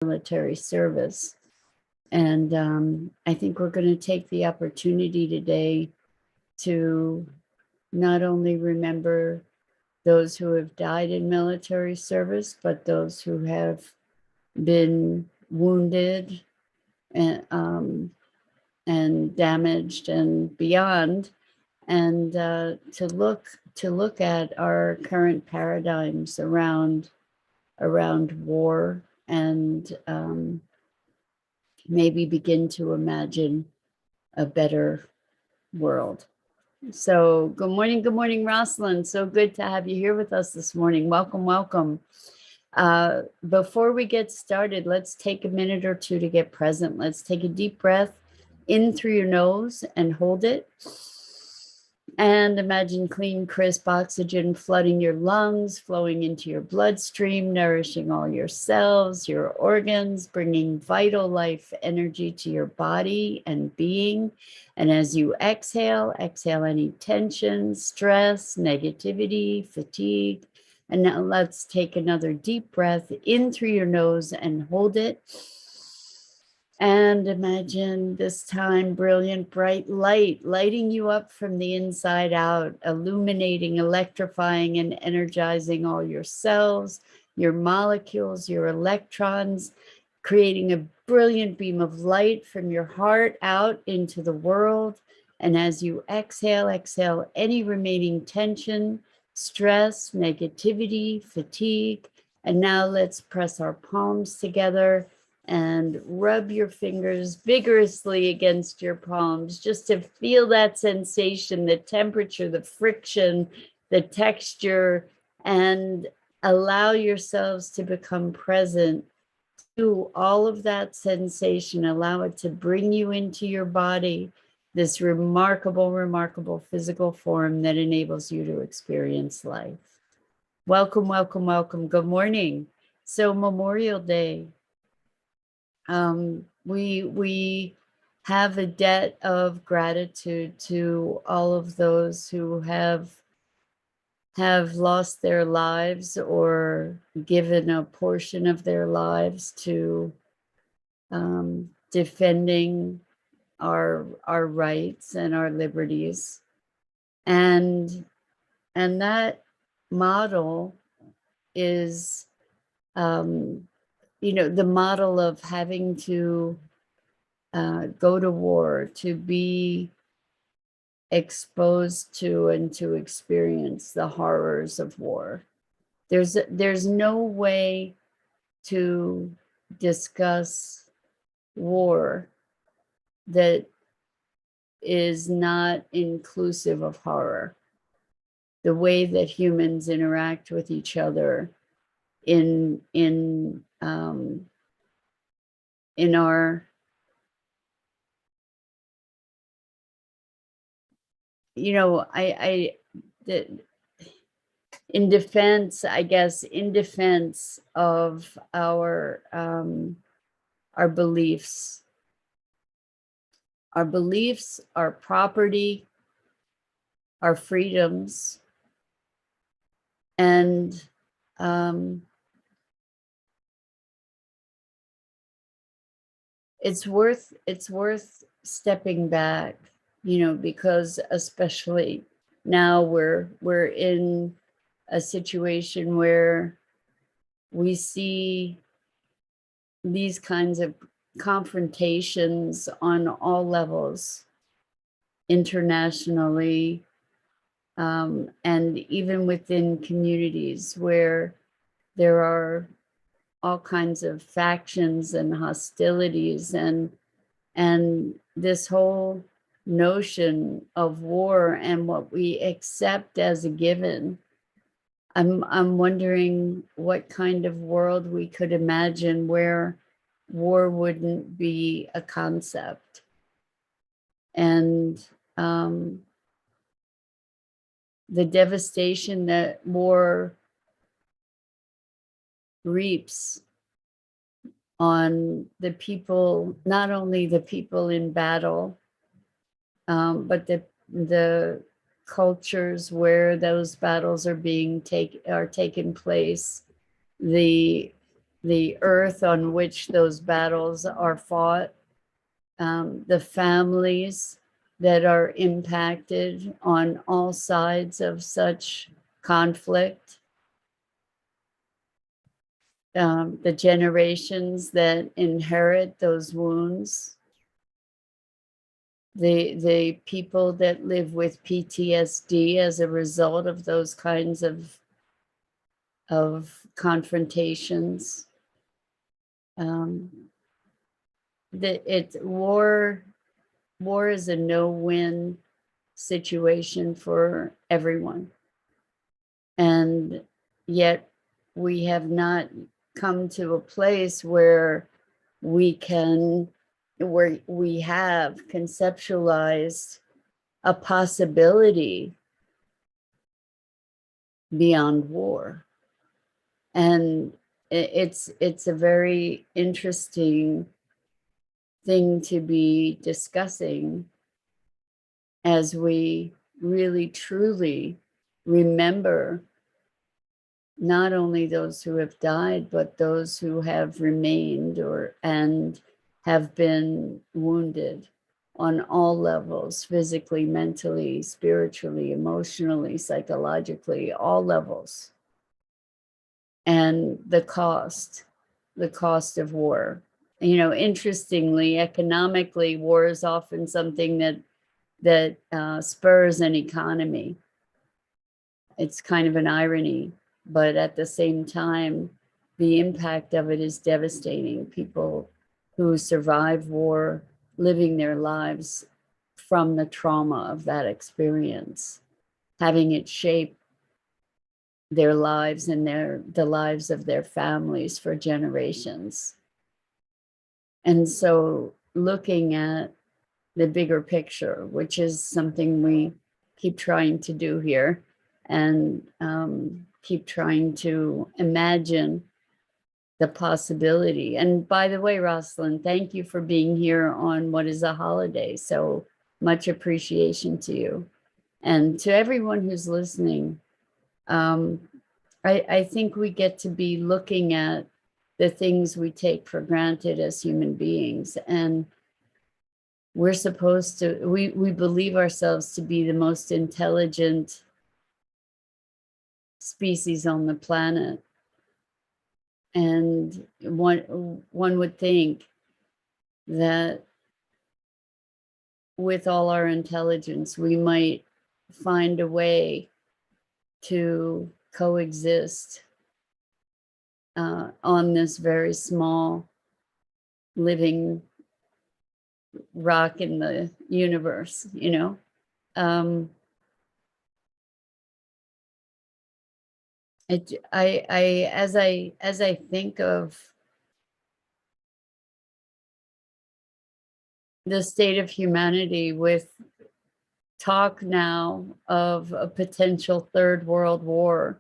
military service. And I think we're going to take the opportunity today to not only remember those who have died in military service, but those who have been wounded and damaged and beyond, and to look at our current paradigms around war, and maybe begin to imagine a better world. So good morning, Rosalind. So good to have you here with us this morning. Welcome, welcome. Before we get started, let's take a minute or two to get present. Let's take a deep breath in through your nose and hold it. And imagine clean, crisp oxygen flooding your lungs, flowing into your bloodstream, nourishing all your cells, your organs, bringing vital life energy to your body and being. And as you exhale, exhale any tension, stress, negativity, fatigue. And now let's take another deep breath in through your nose and hold it. And imagine this time brilliant, bright light lighting you up from the inside out, illuminating, electrifying, and energizing all your cells, your molecules, your electrons, creating a brilliant beam of light from your heart out into the world. And as you exhale, exhale any remaining tension, stress, negativity, fatigue. And now let's press our palms together and rub your fingers vigorously against your palms just to feel that sensation, the temperature, the friction, the texture, and allow yourselves to become present to all of that sensation. Allow it to bring you into your body, this remarkable, remarkable physical form that enables you to experience life. Welcome, welcome, welcome. Good morning. So Memorial Day. We have a debt of gratitude to all of those who have lost their lives or given a portion of their lives to defending our rights and our liberties, and that model is the model of having to go to war, to be exposed to and to experience the horrors of war. There's no way to discuss war that is not inclusive of horror. The way that humans interact with each other in our, in defense, I guess, in defense of our beliefs, our property, our freedoms, and it's worth stepping back, because especially now we're in a situation where we see these kinds of confrontations on all levels, internationally, and even within communities where there are all kinds of factions and hostilities, and this whole notion of war and what we accept as a given. I'm wondering what kind of world we could imagine where war wouldn't be a concept. And the devastation that war reaps on the people, not only the people in battle, but the cultures where those battles are taken place, the the earth on which those battles are fought, the families that are impacted on all sides of such conflict, the generations that inherit those wounds, the people that live with PTSD as a result of those kinds of confrontations. War is a no-win situation for everyone, and yet we have not come to a place where we have conceptualized a possibility beyond war. And it's a very interesting thing to be discussing as we really truly remember not only those who have died, but those who have remained and have been wounded on all levels, physically, mentally, spiritually, emotionally, psychologically, all levels. And the cost of war. You know, interestingly, economically, war is often something that spurs an economy. It's kind of an irony, but at the same time, the impact of it is devastating. People who survive war living their lives from the trauma of that experience, having it shape their lives and the lives of their families for generations. And so looking at the bigger picture, which is something we keep trying to do here, and keep trying to imagine the possibility. And by the way, Rosalind, thank you for being here on what is a holiday. So much appreciation to you. And to everyone who's listening, I think we get to be looking at the things we take for granted as human beings. And we're supposed to, we believe ourselves to be the most intelligent species on the planet. And one would think that with all our intelligence, we might find a way to coexist on this very small living rock in the universe, you know. As I think of the state of humanity, with talk now of a potential third world war,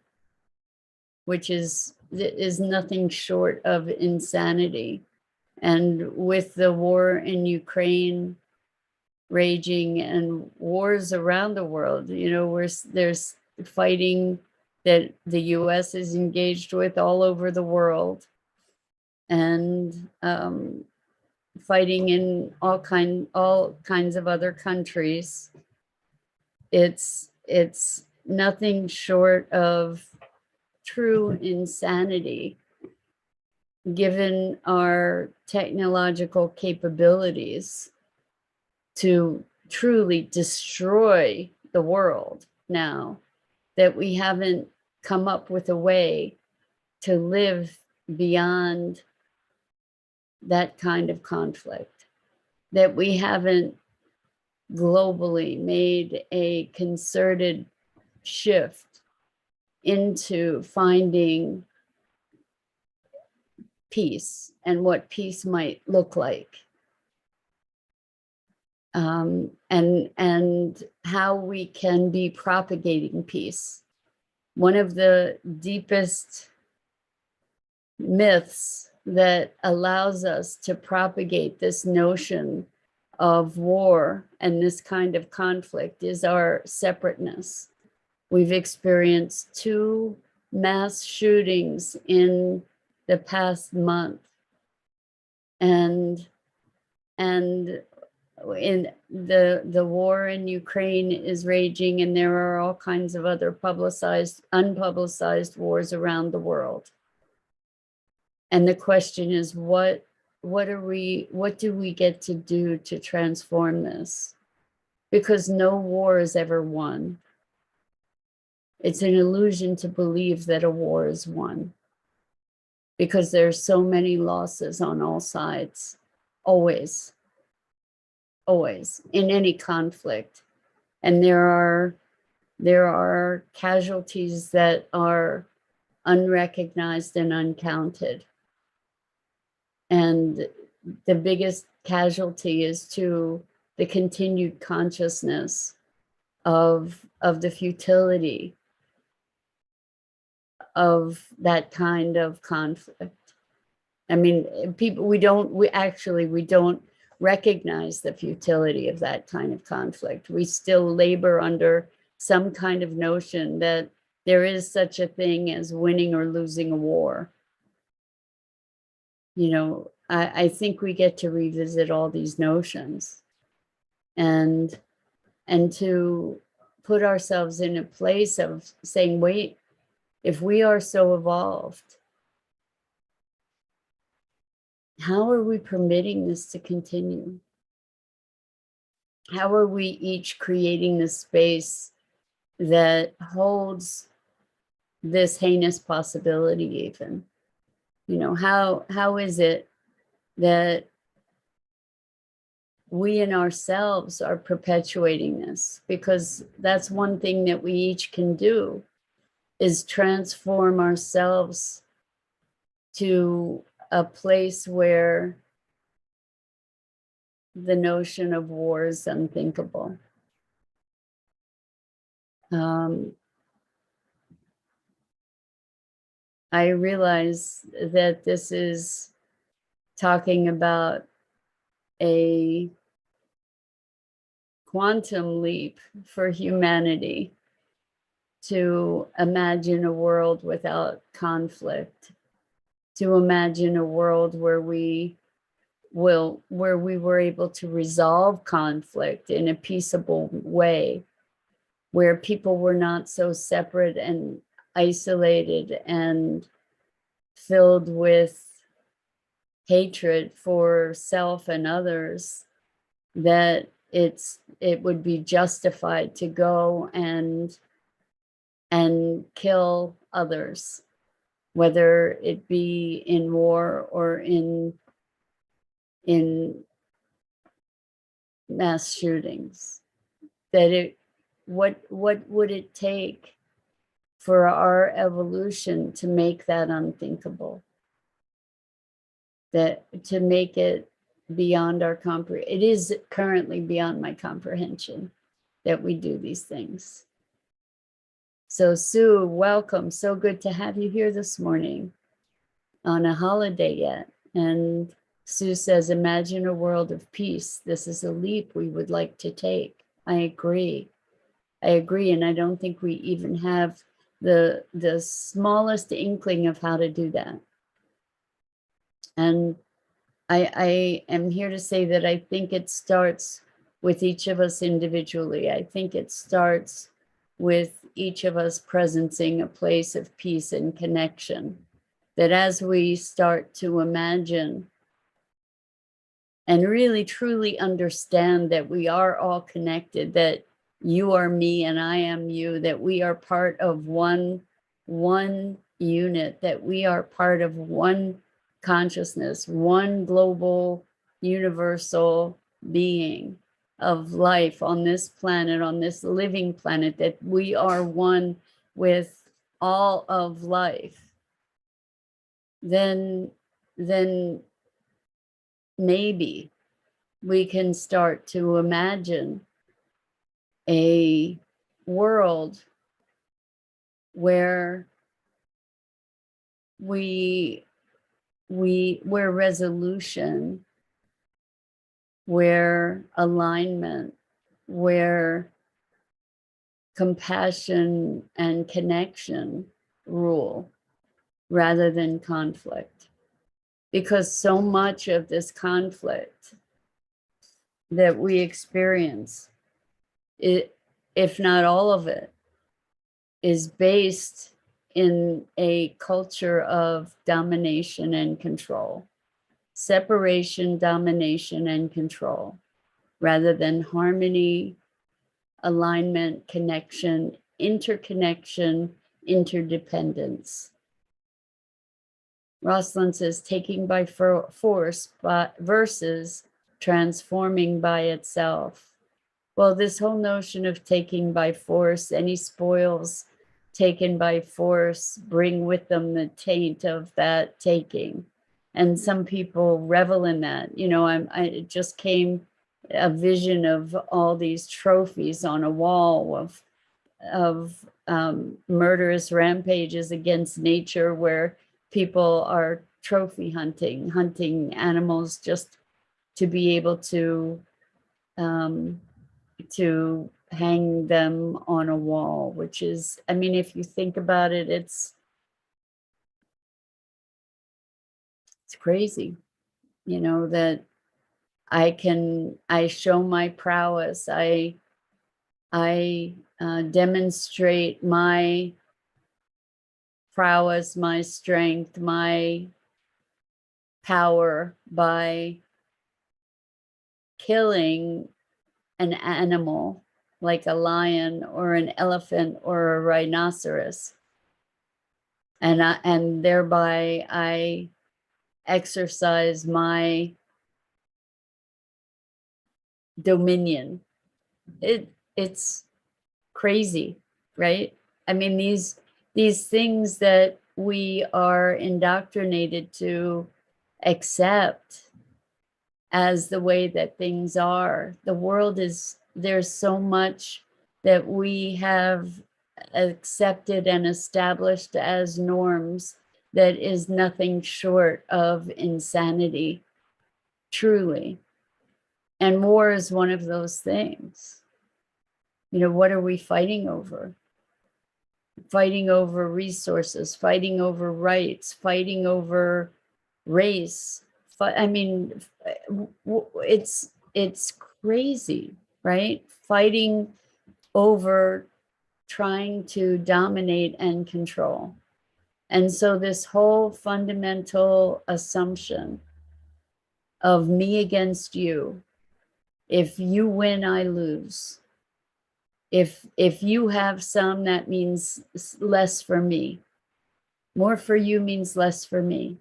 which is nothing short of insanity, and with the war in Ukraine raging and wars around the world, you know, where there's fighting that the US is engaged with all over the world, and fighting in all kinds of other countries. It's nothing short of true insanity, given our technological capabilities to truly destroy the world now, that we haven't come up with a way to live beyond that kind of conflict, that we haven't globally made a concerted shift into finding peace and what peace might look like, and how we can be propagating peace. One of the deepest myths that allows us to propagate this notion of war and this kind of conflict is our separateness. We've experienced 2 mass shootings in the past month, and in the war in Ukraine is raging, and there are all kinds of other publicized, unpublicized wars around the world. And the question is, what do we get to do to transform this? Because no war is ever won. It's an illusion to believe that a war is won, because there's so many losses on all sides, always, always, in any conflict. And there are casualties that are unrecognized and uncounted. And the biggest casualty is to the continued consciousness of the futility of that kind of conflict. I mean, people, we don't recognize the futility of that kind of conflict. We still labor under some kind of notion that there is such a thing as winning or losing a war. You know, I think we get to revisit all these notions and to put ourselves in a place of saying, wait, if we are so evolved, how are we permitting this to continue? How are we each creating the space that holds this heinous possibility even? You know, how is it that we in ourselves are perpetuating this? Because that's one thing that we each can do, is transform ourselves to a place where the notion of war is unthinkable. I realize that this is talking about a quantum leap for humanity to imagine a world without conflict, to imagine a world where we were able to resolve conflict in a peaceable way, where people were not so separate and isolated and filled with hatred for self and others, that it would be justified to go and kill others, whether it be in war or in mass shootings. That what would it take for our evolution to make that unthinkable? That to make it beyond our comprehension. It is currently beyond my comprehension that we do these things. So Sue, welcome. So good to have you here this morning on a holiday yet. And Sue says, imagine a world of peace. This is a leap we would like to take. I agree. And I don't think we even have the smallest inkling of how to do that. And I am here to say that I think it starts with each of us individually. I think it starts with each of us presencing a place of peace and connection. That as we start to imagine and really truly understand that we are all connected, that you are me and I am you, that we are part of one unit, that we are part of one consciousness, one global universal being of life on this planet, on this living planet, that we are one with all of life, then maybe we can start to imagine a world where where resolution, where alignment, where compassion and connection rule, rather than conflict. Because so much of this conflict that we experience, if not all of it, is based in a culture of domination and control, separation, domination, and control, rather than harmony, alignment, connection, interconnection, interdependence. Rosalind says taking by force versus transforming by itself. Well, this whole notion of taking by force, any spoils taken by force bring with them the taint of that taking. And some people revel in that. You know, it just came a vision of all these trophies on a wall of murderous rampages against nature, where people are trophy hunting animals just to be able to hang them on a wall, which is, I mean, if you think about it, it's crazy, you know, that I show my prowess. I demonstrate my prowess, my strength, my power by killing an animal like a lion or an elephant or a rhinoceros. And thereby I exercise my dominion. It's crazy, right? I mean, these things that we are indoctrinated to accept as the way that things are. The world is, there's so much that we have accepted and established as norms that is nothing short of insanity, truly. And war is one of those things. You know, what are we fighting over? Fighting over resources, fighting over rights, fighting over race. I mean, it's crazy, right? Fighting over trying to dominate and control. And so this whole fundamental assumption of me against you, if you win, I lose. If you have some, that means less for me. More for you means less for me.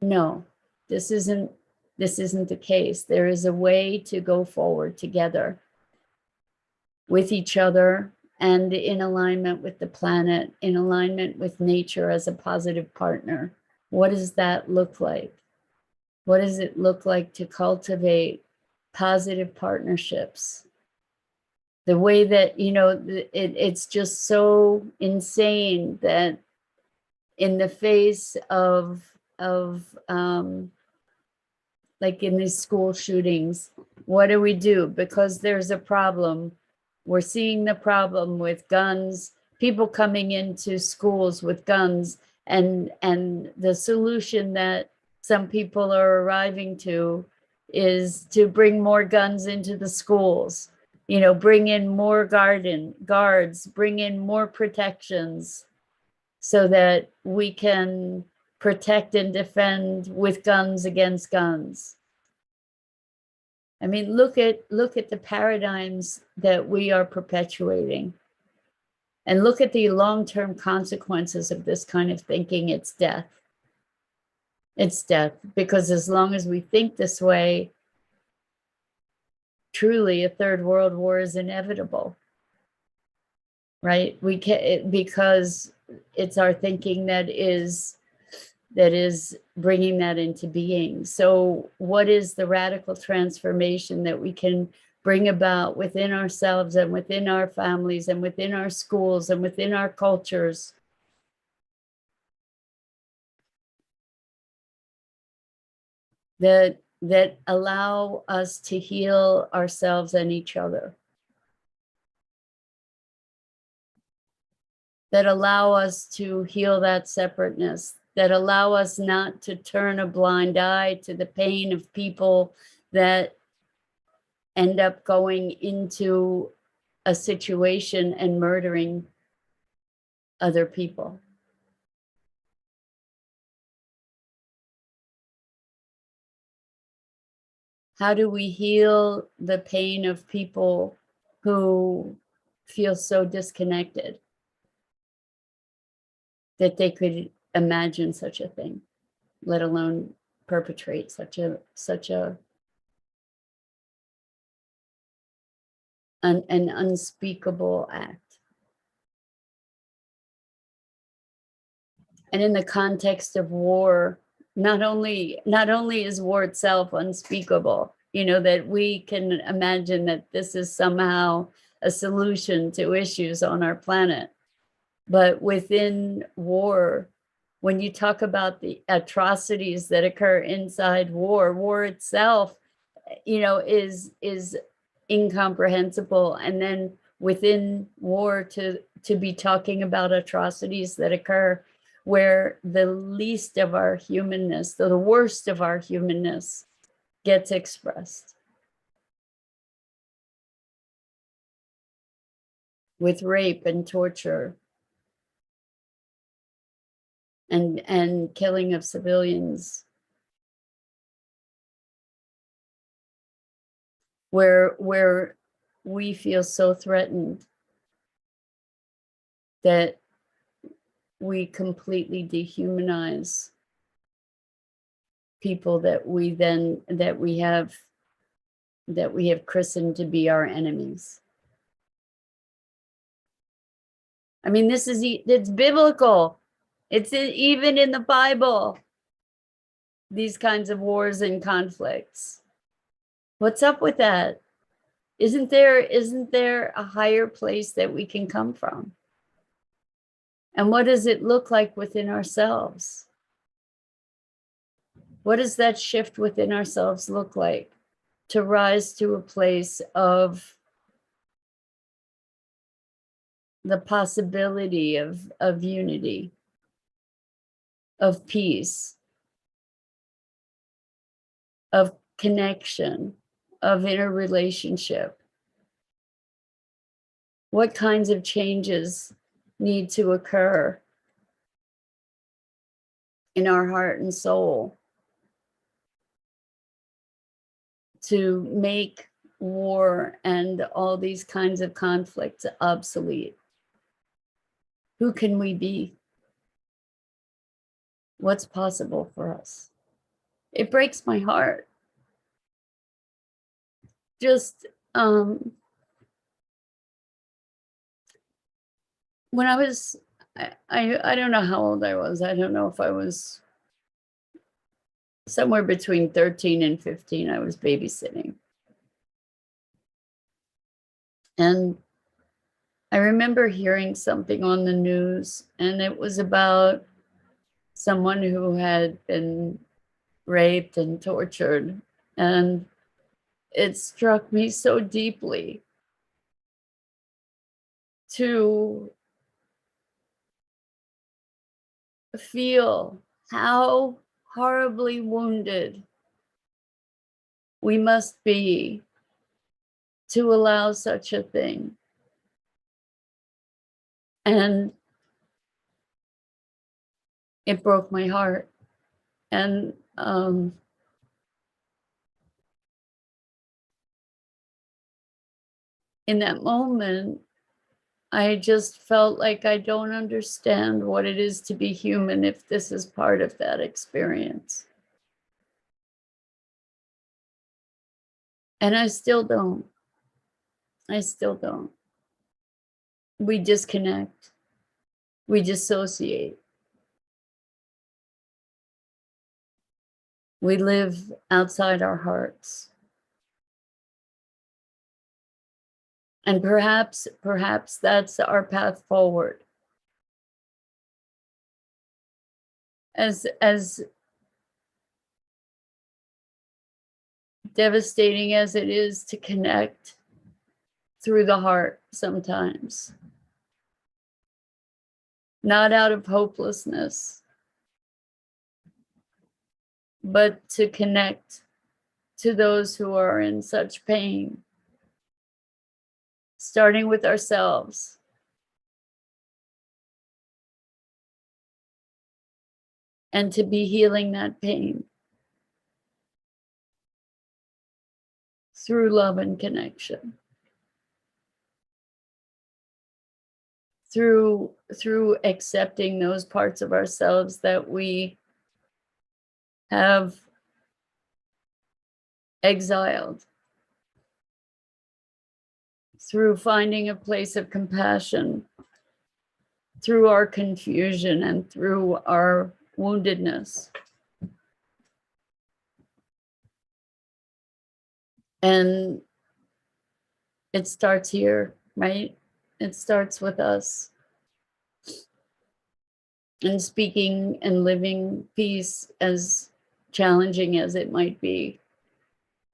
No, this isn't the case. There is a way to go forward together with each other and in alignment with the planet, in alignment with nature as a positive partner. What does that look like? What does it look like to cultivate positive partnerships? The way that, you know, it's just so insane that in the face of like in these school shootings, what do? Because there's a problem. We're seeing the problem with guns, people coming into schools with guns, and the solution that some people are arriving to is to bring more guns into the schools, you know, bring in more guards, bring in more protections so that we can protect and defend with guns against guns. I mean, look at the paradigms that we are perpetuating, and look at the long-term consequences of this kind of thinking. It's death. It's death, because as long as we think this way, truly a third world war is inevitable, right? We can, because it's our thinking that is bringing that into being. So what is the radical transformation that we can bring about within ourselves and within our families and within our schools and within our cultures that allow us to heal ourselves and each other? that allow us to heal that separateness, that allow us not to turn a blind eye to the pain of people that end up going into a situation and murdering other people. How do we heal the pain of people who feel so disconnected that they could imagine such a thing, let alone perpetrate such an unspeakable act? And in the context of war, not only is war itself unspeakable, that we can imagine that this is somehow a solution to issues on our planet, but within war, when you talk about the atrocities that occur inside war itself, is incomprehensible. And then within war, to be talking about atrocities that occur where the least of our humanness, the worst of our humanness, gets expressed with rape and torture and killing of civilians, where we feel so threatened that we completely dehumanize people that we have christened to be our enemies. I mean, it's biblical. It's even in the Bible, these kinds of wars and conflicts. What's up with that? Isn't there a higher place that we can come from? And what does it look like within ourselves? What does that shift within ourselves look like to rise to a place of the possibility of unity, of peace, of connection, of interrelationship? What kinds of changes need to occur in our heart and soul to make war and all these kinds of conflicts obsolete? Who can we be? What's possible for us? It breaks my heart. Just when I was, I don't know how old I was. I don't know if I was somewhere between 13 and 15. I was babysitting. And I remember hearing something on the news, and it was about someone who had been raped and tortured. And it struck me so deeply to feel how horribly wounded we must be to allow such a thing. And it broke my heart. And in that moment, I just felt like I don't understand what it is to be human if this is part of that experience. And I still don't. I still don't. We disconnect. We dissociate. We live outside our hearts. And perhaps that's our path forward. As devastating as it is to connect through the heart sometimes, not out of hopelessness, but to connect to those who are in such pain, starting with ourselves. And to be healing that pain through love and connection, through accepting those parts of ourselves that we have exiled, through finding a place of compassion, through our confusion and through our woundedness. And it starts here, right? It starts with us. And speaking and living peace, as challenging as it might be.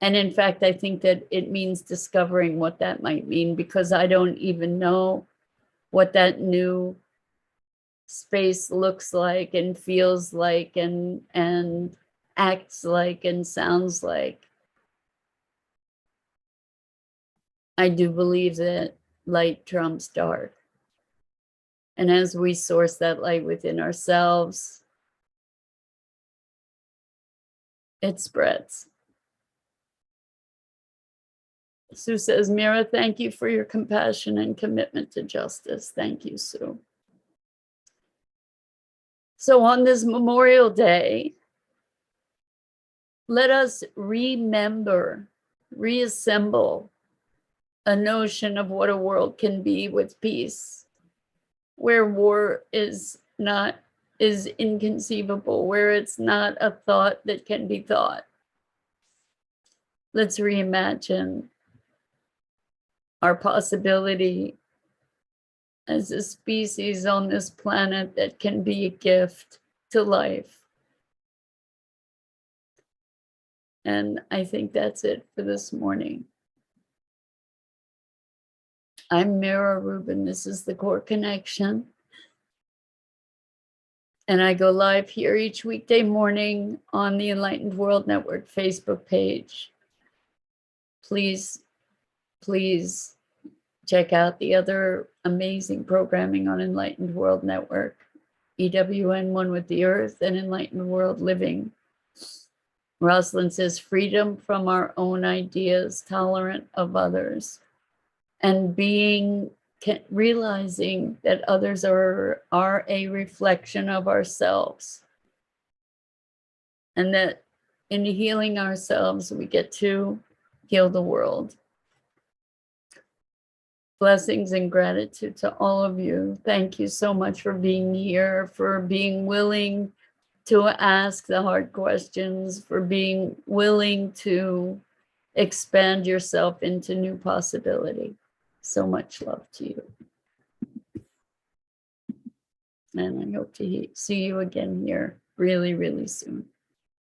And in fact, I think that it means discovering what that might mean, because I don't even know what that new space looks like and feels like and acts like and sounds like. I do believe that light trumps dark. And as we source that light within ourselves, it spreads. Sue says, Mira, thank you for your compassion and commitment to justice. Thank you, Sue. So on this Memorial Day, let us remember, reassemble a notion of what a world can be with peace, where war is inconceivable, where it's not a thought that can be thought. Let's reimagine our possibility as a species on this planet that can be a gift to life. And I think that's it for this morning. I'm Mira Rubin. This is the Core Connection. And I go live here each weekday morning on the Enlightened World Network Facebook page. Please, please check out the other amazing programming on Enlightened World Network, EWN One with the Earth and Enlightened World Living. Rosalind says, freedom from our own ideas, tolerant of others, and realizing that others are a reflection of ourselves. And that in healing ourselves, we get to heal the world. Blessings and gratitude to all of you. Thank you so much for being here, for being willing to ask the hard questions, for being willing to expand yourself into new possibility. So much love to you. And I hope to see you again here really, really soon.